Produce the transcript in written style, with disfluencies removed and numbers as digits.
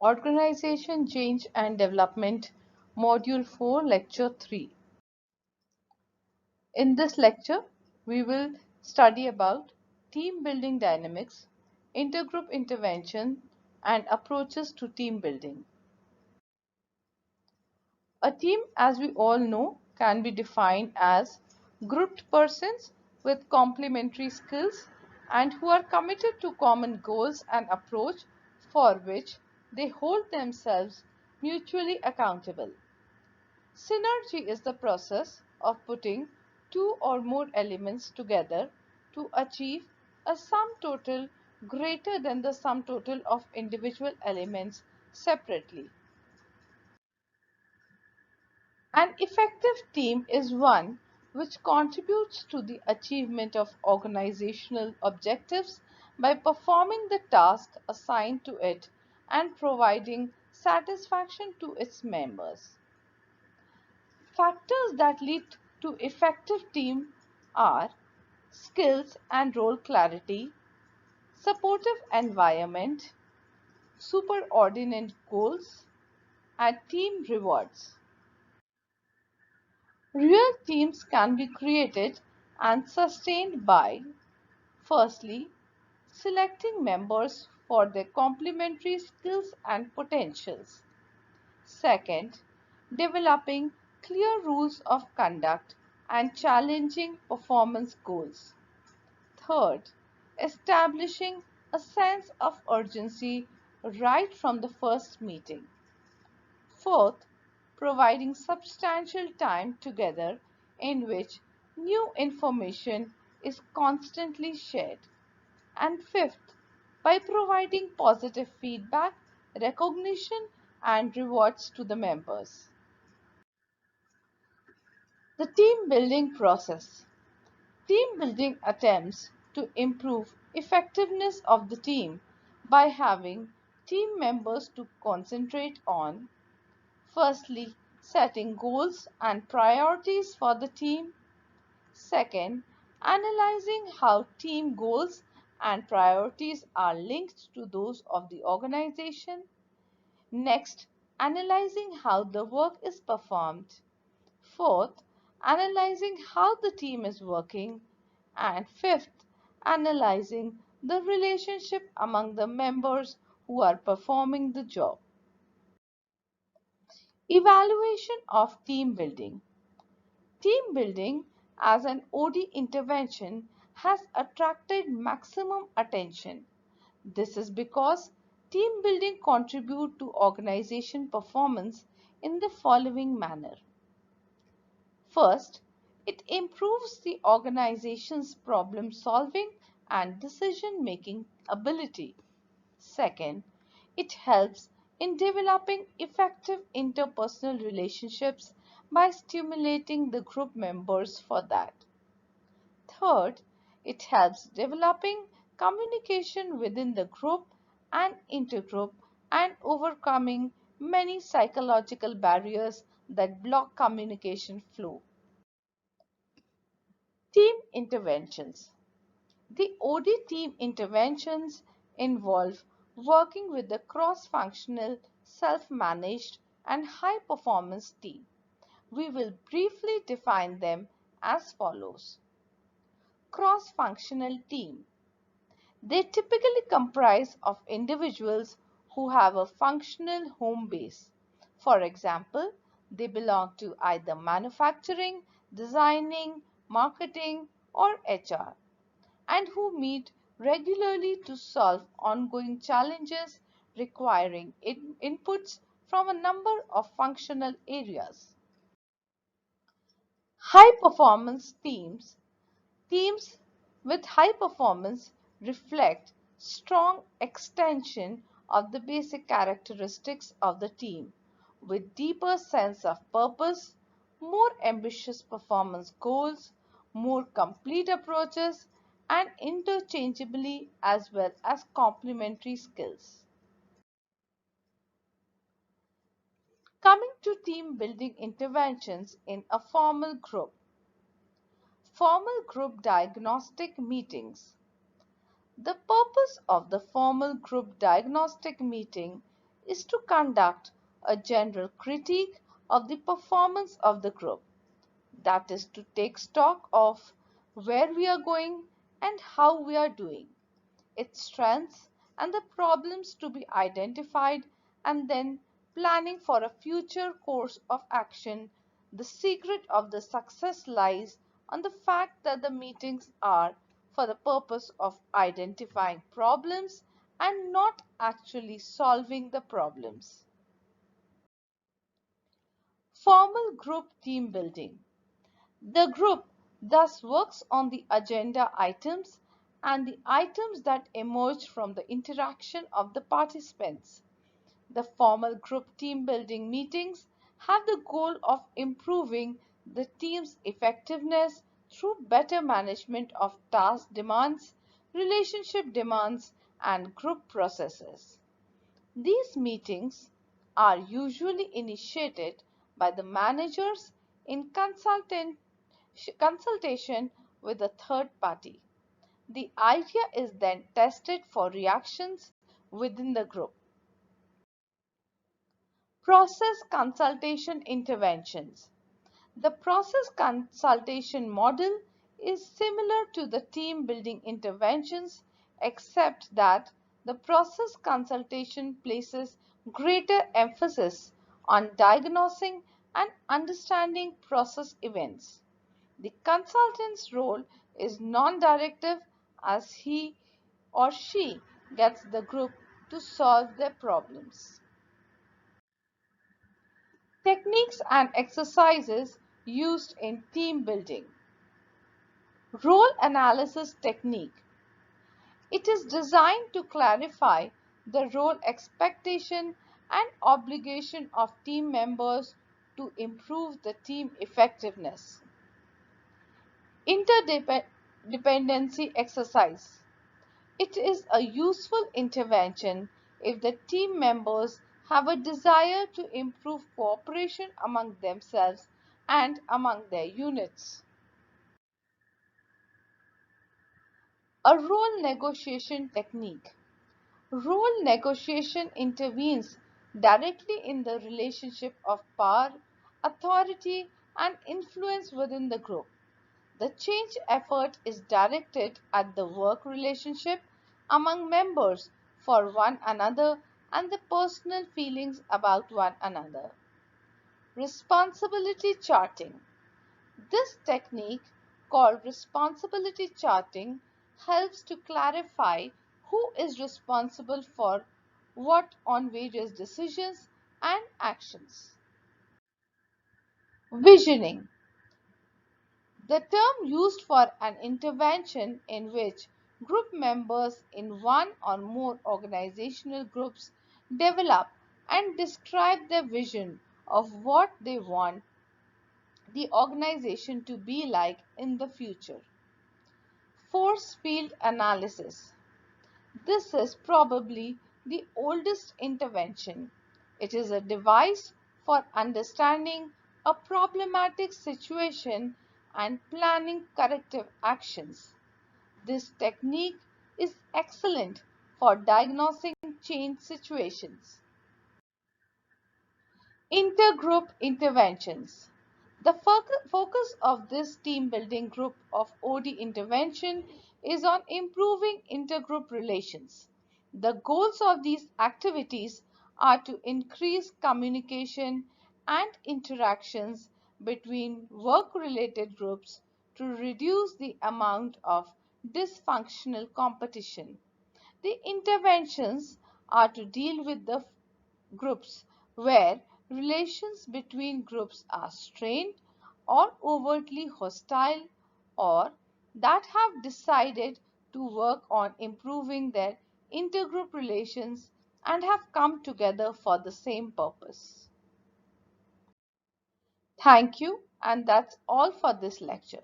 Organization Change and Development, Module 4, Lecture 3. In this lecture, we will study about team building dynamics, intergroup intervention, and approaches to team building. A team, as we all know, can be defined as grouped persons with complementary skills and who are committed to common goals and approach for which they hold themselves mutually accountable. Synergy is the process of putting two or more elements together to achieve a sum total greater than the sum total of individual elements separately. An effective team is one which contributes to the achievement of organizational objectives by performing the task assigned to it and providing satisfaction to its members. Factors that lead to effective team are skills and role clarity, supportive environment, superordinate goals, and team rewards. Real teams can be created and sustained by, firstly, selecting members for their complementary skills and potentials. Second, developing clear rules of conduct and challenging performance goals. Third, establishing a sense of urgency right from the first meeting. Fourth, providing substantial time together in which new information is constantly shared. And fifth, by providing positive feedback, recognition, and rewards to the members. The team building process. Team building attempts to improve effectiveness of the team by having team members to concentrate on, firstly, setting goals and priorities for the team. Second, analyzing how team goals and priorities are linked to those of the organization. Next, analyzing how the work is performed. Fourth, analyzing how the team is working. And fifth, analyzing the relationship among the members who are performing the job. Evaluation of team building. Team building as an OD intervention has attracted maximum attention. This is because team building contributes to organization performance in the following manner. First, it improves the organization's problem solving and decision making ability. Second, it helps in developing effective interpersonal relationships by stimulating the group members for that. Third, it helps developing communication within the group and intergroup and overcoming many psychological barriers that block communication flow. Team interventions. The OD team interventions involve working with the cross-functional, self-managed, and high-performance team. We will briefly define them as follows. Cross-functional team. They typically comprise of individuals who have a functional home base. For example, they belong to either manufacturing, designing, marketing, or HR, and who meet regularly to solve ongoing challenges requiring inputs from a number of functional areas. High performance teams. Teams with high performance reflect strong extension of the basic characteristics of the team with deeper sense of purpose, more ambitious performance goals, more complete approaches, and interchangeably as well as complementary skills. Coming to team building interventions in a formal group. Formal group diagnostic meetings. The purpose of the formal group diagnostic meeting is to conduct a general critique of the performance of the group. That is to take stock of where we are going and how we are doing, its strengths and the problems to be identified, and then planning for a future course of action. The secret of the success lies on the fact that the meetings are for the purpose of identifying problems and not actually solving the problems. Formal group team building. The group thus works on the agenda items and the items that emerge from the interaction of the participants. The formal group team building meetings have the goal of improving the team's effectiveness through better management of task demands, relationship demands, and group processes. These meetings are usually initiated by the managers in consultation with a third party. The idea is then tested for reactions within the group. Process consultation interventions. The process consultation model is similar to the team building interventions, except that the process consultation places greater emphasis on diagnosing and understanding process events. The consultant's role is non-directive as he or she gets the group to solve their problems. Techniques and exercises used in team building. Role analysis technique. It is designed to clarify the role expectation and obligation of team members to improve the team effectiveness. Interdependency exercise. It is a useful intervention if the team members have a desire to improve cooperation among themselves and among their units. A role negotiation technique. Role negotiation intervenes directly in the relationship of power, authority, and influence within the group. The change effort is directed at the work relationship among members for one another and the personal feelings about one another. Responsibility charting. This technique, called responsibility charting, helps to clarify who is responsible for what on various decisions and actions. Visioning. The term used for an intervention in which group members in one or more organizational groups develop and describe their vision of what they want the organization to be like in the future. Force field analysis. This is probably the oldest intervention. It is a device for understanding a problematic situation and planning corrective actions. This technique is excellent for diagnosing change situations. Intergroup interventions. The focus of this team building group of OD intervention is on improving intergroup relations. The goals of these activities are to increase communication and interactions between work-related groups to reduce the amount of dysfunctional competition. The interventions are to deal with the groups where relations between groups are strained or overtly hostile, or that have decided to work on improving their intergroup relations and have come together for the same purpose. Thank you, and that's all for this lecture.